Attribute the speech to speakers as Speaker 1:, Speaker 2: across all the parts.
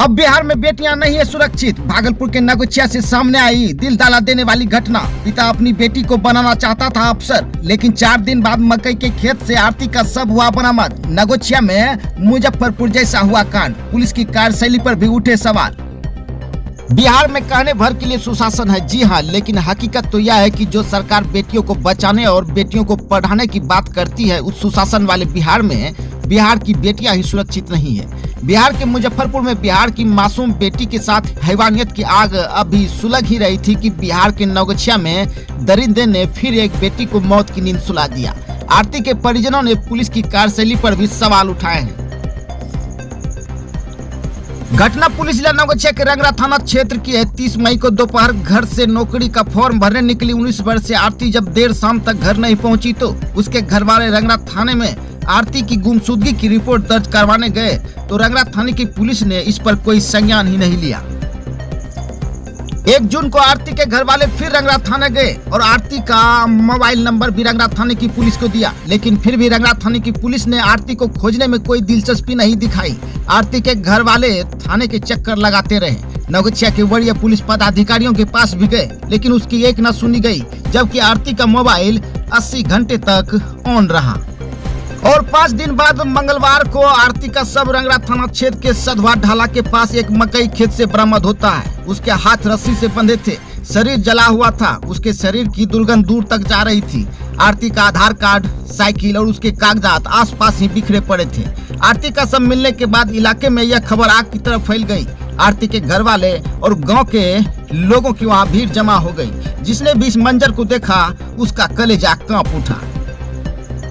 Speaker 1: अब बिहार में बेटियां नहीं है सुरक्षित। भागलपुर के नगोचिया से सामने आई दिल दहला देने वाली घटना। पिता अपनी बेटी को बनाना चाहता था अफसर, लेकिन 4 दिन बाद मकई के खेत से आरती का शव हुआ बरामद। नगोचिया में मुजफ्फरपुर जैसा हुआ कांड, पुलिस की कार्यशैली पर भी उठे सवाल। बिहार में कहने भर के लिए सुशासन है, जी हाँ, लेकिन हकीकत तो यह है कि जो सरकार बेटियों को बचाने और बेटियों को पढ़ाने की बात करती है, उस सुशासन वाले बिहार में बिहार की बेटियां ही सुरक्षित नहीं है। बिहार के मुजफ्फरपुर में बिहार की मासूम बेटी के साथ हैवानियत की आग अभी सुलग ही रही थी कि बिहार के नगोचिया में दरिंदे ने फिर एक बेटी को मौत की नींद सुला दिया। आरती के परिजनों ने पुलिस की कार्यशैली पर भी सवाल उठाए हैं। घटना पुलिस जिला नगोचिया के रंगरा थाना क्षेत्र की है। 30 मई को दोपहर घर से नौकरी का फॉर्म भरने निकली 19 वर्षीय आरती जब देर शाम तक घर नहीं पहुंची तो उसके घर वाले रंगरा थाने में आरती की गुमशुदगी की रिपोर्ट दर्ज करवाने गए तो रंगरा थाने की पुलिस ने इस पर कोई संज्ञान ही नहीं लिया। 1 जून को आरती के घर वाले फिर रंगरा थाने गए और आरती का मोबाइल नंबर भी रंगरा थाने की पुलिस को दिया, लेकिन फिर भी रंगरा थाने की पुलिस ने आरती को खोजने में कोई दिलचस्पी नहीं दिखाई। आरती के घर वाले थाने के चक्कर लगाते रहे। नगोचिया के वरीय पुलिस पदाधिकारियों के पास भी गए, लेकिन उसकी एक न सुनी गई, जबकि आरती का मोबाइल 80 घंटे तक ऑन रहा। और 5 दिन बाद मंगलवार को आरती का शव रंगरा थाना क्षेत्र के सधवा ढाला के पास एक मकई खेत से बरामद होता है। उसके हाथ रस्सी से बंधे थे, शरीर जला हुआ था, उसके शरीर की दुर्गंध दूर तक जा रही थी। आरती का आधार कार्ड, साइकिल और उसके कागजात आसपास ही बिखरे पड़े थे। आरती का शव मिलने के बाद इलाके में यह खबर आग की तरफ फैल गई। आरती के घर वाले और गांव के लोगों की वहां भीड़ जमा हो गई। जिसने भी इस मंजर को देखा उसका कलेजा कांप उठा।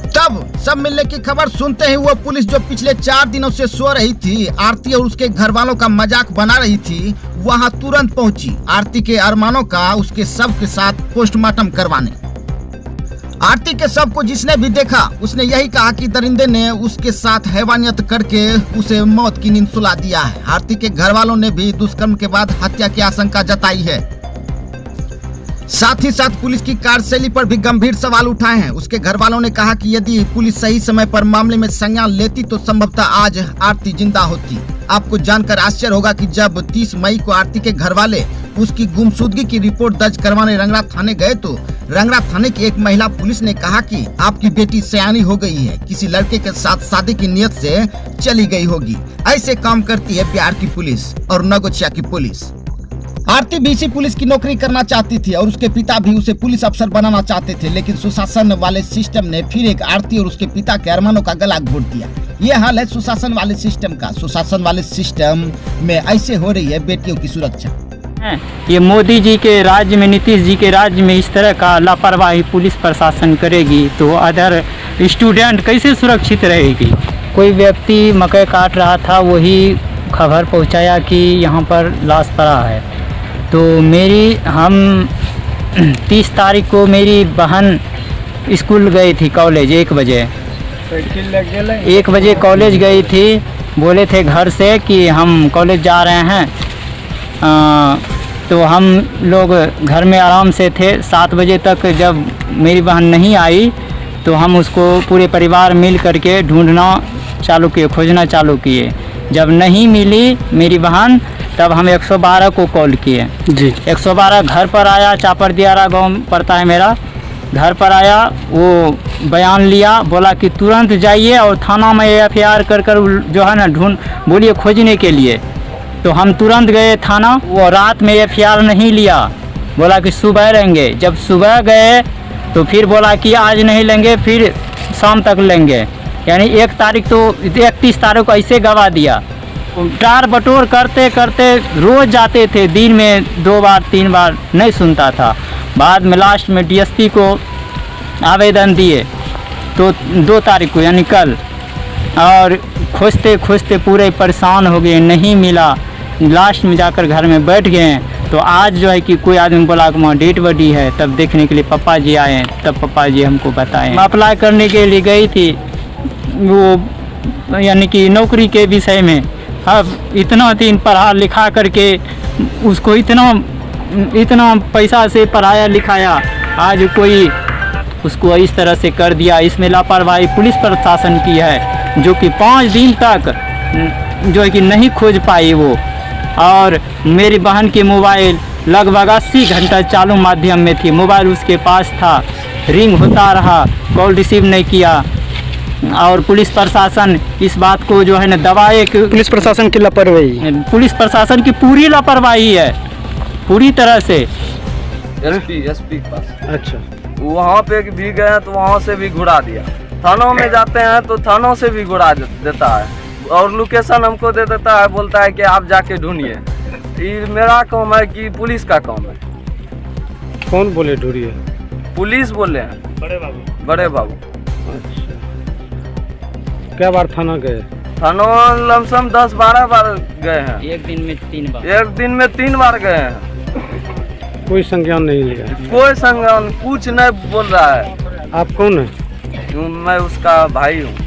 Speaker 1: तब सब मिलने की खबर सुनते ही वो पुलिस जो पिछले 4 दिनों से सो रही थी, आरती और उसके घर वालों का मजाक बना रही थी, वहां तुरंत पहुंची आरती के अरमानों का उसके शव के साथ पोस्टमार्टम करवाने। आरती के शव को जिसने भी देखा उसने यही कहा कि दरिंदे ने उसके साथ हैवानियत करके उसे मौत की नींद सुला दिया है। आरती के घर वालों ने भी दुष्कर्म के बाद हत्या की आशंका जताई है। साथ ही साथ पुलिस की कार्यशैली पर भी गंभीर सवाल उठाए हैं। उसके घर वालों ने कहा कि यदि पुलिस सही समय पर मामले में संज्ञान लेती तो संभवतः आज आरती जिंदा होती। आपको जानकर आश्चर्य होगा कि जब 30 मई को आरती के घर वाले उसकी गुमशुदगी की रिपोर्ट दर्ज करवाने रंगरा थाने गए तो रंगरा थाने की एक महिला पुलिस ने कहा कि आपकी बेटी सयानी हो गई है, किसी लड़के के साथ शादी की नियत से चली गई होगी। ऐसे काम करती है बिहार की पुलिस और नगोचिया की पुलिस। आरती भी इसी पुलिस की नौकरी करना चाहती थी और उसके पिता भी उसे पुलिस अफसर बनाना चाहते थे, लेकिन सुशासन वाले सिस्टम ने फिर एक आरती और उसके पिता के अरमानों का गला घोट दिया। ये हाल है सुशासन वाले सिस्टम का। सुशासन वाले सिस्टम में ऐसे हो रही है बेटियों की सुरक्षा।
Speaker 2: ये मोदी जी के राज्य में, नीतीश जी के राज्य में इस तरह का लापरवाही पुलिस प्रशासन करेगी तो अदर स्टूडेंट कैसे सुरक्षित रहेगी। कोई व्यक्ति मकई काट रहा था, वही खबर पहुंचाया कि यहाँ पर लाश पड़ा है। तो हम 30 तारीख को मेरी बहन स्कूल गई थी कॉलेज 1 बजे। 1 बजे कॉलेज गई थी, बोले थे घर से कि हम कॉलेज जा रहे हैं। तो हम लोग घर में आराम से थे। 7 बजे तक जब मेरी बहन नहीं आई तो हम उसको पूरे परिवार मिल करके ढूंढना चालू किए, खोजना चालू किए। जब नहीं मिली मेरी बहन तब हम 112 को कॉल किए जी। 112 घर पर आया, चापर दियारा गाँव पड़ता है मेरा। घर पर आया, वो बयान लिया, बोला कि तुरंत जाइए और थाना में FIR कर जो है ना बोलिए खोजने के लिए। तो हम तुरंत गए थाना। वो रात में FIR नहीं लिया, बोला कि सुबह लेंगे। जब सुबह गए तो फिर बोला कि आज नहीं लेंगे, फिर शाम तक लेंगे। यानी 1 तारीख तो 31 तारीख को ऐसे गवा दिया। टार बटोर करते करते रोज़ जाते थे, दिन में 2 बार 3 बार, नहीं सुनता था। बाद में लास्ट में DSP को आवेदन दिए तो 2 तारीख को यानी कल, और खोजते खोजते पूरे परेशान हो गए, नहीं मिला। लास्ट में जाकर घर में बैठ गए। तो आज जो है कि कोई आदमी बोला कि वहाँ डेड बॉडी है, तब देखने के लिए पापा जी आए, तब पापा जी हमको बताएं। अप्लाई करने के लिए गई थी वो यानी कि नौकरी के विषय में। अब इतना दिन पढ़ा लिखा करके उसको इतना पैसा से पढ़ाया लिखाया, आज कोई उसको इस तरह से कर दिया। इसमें लापरवाही पुलिस प्रशासन की है, जो कि 5 दिन तक जो है कि नहीं खोज पाई वो। और मेरी बहन की मोबाइल लगभग 80 घंटा चालू माध्यम में थी। मोबाइल उसके पास था, रिंग होता रहा, कॉल रिसीव नहीं किया। और पुलिस प्रशासन इस बात को जो है ना दबाए कि
Speaker 3: पुलिस प्रशासन की लापरवाही।
Speaker 2: पुलिस प्रशासन की पूरी लापरवाही है, पूरी तरह से।
Speaker 4: एसपी के पास
Speaker 3: अच्छा,
Speaker 4: वहाँ पे भी गए हैं तो वहाँ से भी घुरा दिया। थानों में जाते हैं तो थानों से भी घुरा देता है और लोकेशन हमको दे देता है, बोलता है कि आप जाके ढूंढिए। ये मेरा काम है कि पुलिस का काम है?
Speaker 3: कौन बोले ढूंढिए?
Speaker 4: पुलिस बोले हैं, बड़े बाबू।
Speaker 3: अच्छा, क्या बार थाना गए?
Speaker 4: थानों लमसम 10-12 बार गए हैं।
Speaker 2: एक दिन में 3 बार।
Speaker 4: एक दिन में 3 बार गए हैं।
Speaker 3: कोई संज्ञान नहीं लिया?
Speaker 4: कोई संज्ञान कुछ नहीं बोल रहा है।
Speaker 3: आप कौन है?
Speaker 4: मैं उसका भाई हूँ।